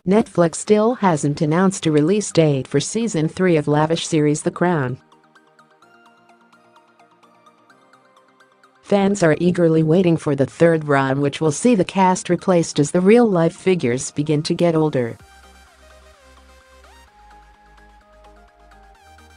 Netflix still hasn't announced a release date for Season 3 of lavish series The Crown. Fans are eagerly waiting for the third run, which will see the cast replaced as the real-life figures begin to get older.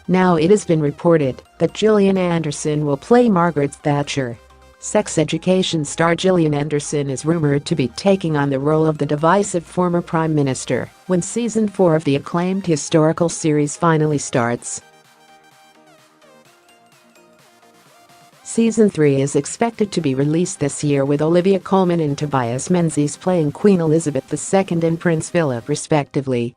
Now it has been reported that Gillian Anderson will play Margaret Thatcher. Sex Education star Gillian Anderson is rumored to be taking on the role of the divisive former Prime Minister when Season 4 of the acclaimed historical series finally starts. Season 3 is expected to be released this year, with Olivia Colman and Tobias Menzies playing Queen Elizabeth II and Prince Philip respectively.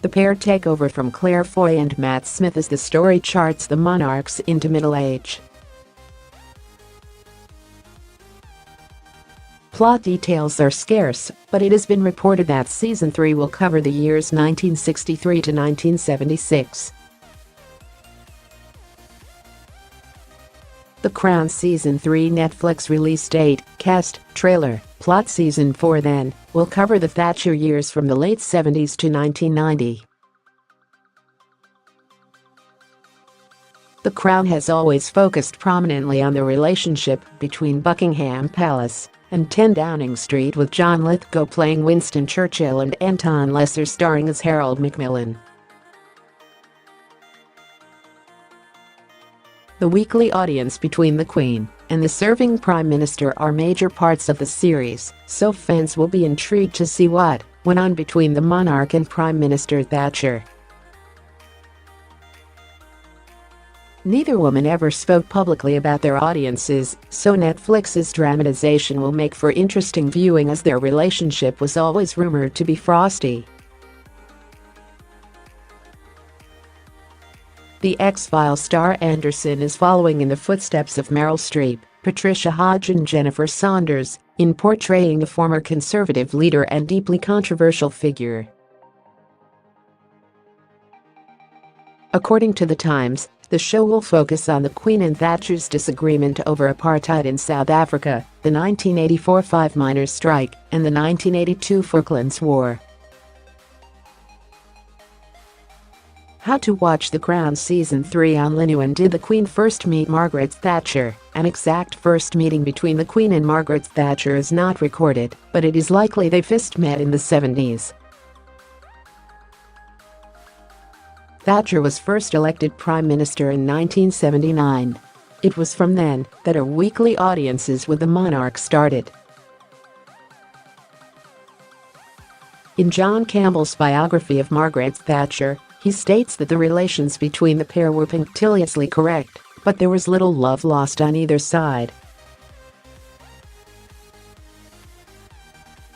The pair take over from Claire Foy and Matt Smith as the story charts the monarchs into middle age. Plot details are scarce, but it has been reported that Season 3 will cover the years 1963 to 1976. The Crown Season 3 Netflix release date, cast, trailer, plot. Season 4 then will cover the Thatcher years from the late 70s to 1990. The Crown has always focused prominently on the relationship between Buckingham Palace and 10 Downing Street, with John Lithgow playing Winston Churchill and Anton starring as Harold Macmillan. The weekly audience between the Queen and the serving Prime Minister are major parts of the series, so fans will be intrigued to see what went on between the monarch and Prime Minister Thatcher. Neither woman ever spoke publicly about their audiences, so Netflix's dramatization will make for interesting viewing, as their relationship was always rumored to be frosty. The X-Files star Anderson is following in the footsteps of Meryl Streep, Patricia and Jennifer Saunders in portraying the former Conservative leader and deeply controversial figure. According to The Times, the show will focus on the Queen and Thatcher's disagreement over apartheid in South Africa, the 1984 Five Miners' Strike, and the 1982 Falklands War. How to watch The Crown Season 3 online. When did the Queen first meet Margaret Thatcher? An exact first meeting between the Queen and Margaret Thatcher is not recorded, but it is likely they first met in the 70s. Thatcher was first elected Prime Minister in 1979. It was from then that her weekly audiences with the monarch started. In John Campbell's biography of Margaret Thatcher, he states that the relations between the pair were punctiliously correct, but there was little love lost on either side.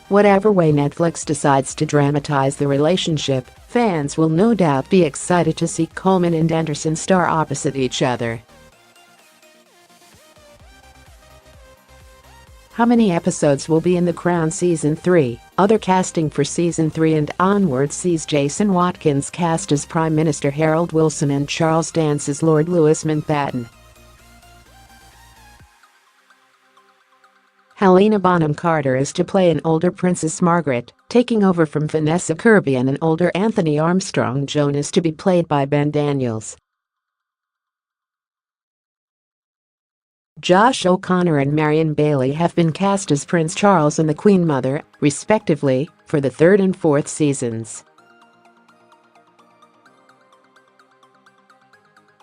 Whatever way Netflix decides to dramatize the relationship, fans will no doubt be excited to see Colman and Anderson star opposite each other. How many episodes will be in The Crown Season 3? Other casting for Season 3 and onward sees Jason Watkins cast as Prime Minister Harold Wilson and Charles Dance as Lord Louis Mountbatten. Helena Bonham-Carter is to play an older Princess Margaret, taking over from Vanessa Kirby, and an older Anthony Armstrong-Jone is to be played by Ben Daniels. Josh O'Connor and Marion Bailey have been cast as Prince Charles and the Queen Mother, respectively, for the third and fourth seasons.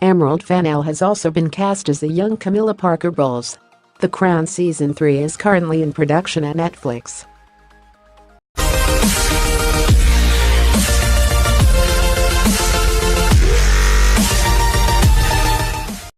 Emerald Fennell has also been cast as the young Camilla Parker Bowles. The Crown Season 3 is currently in production at Netflix.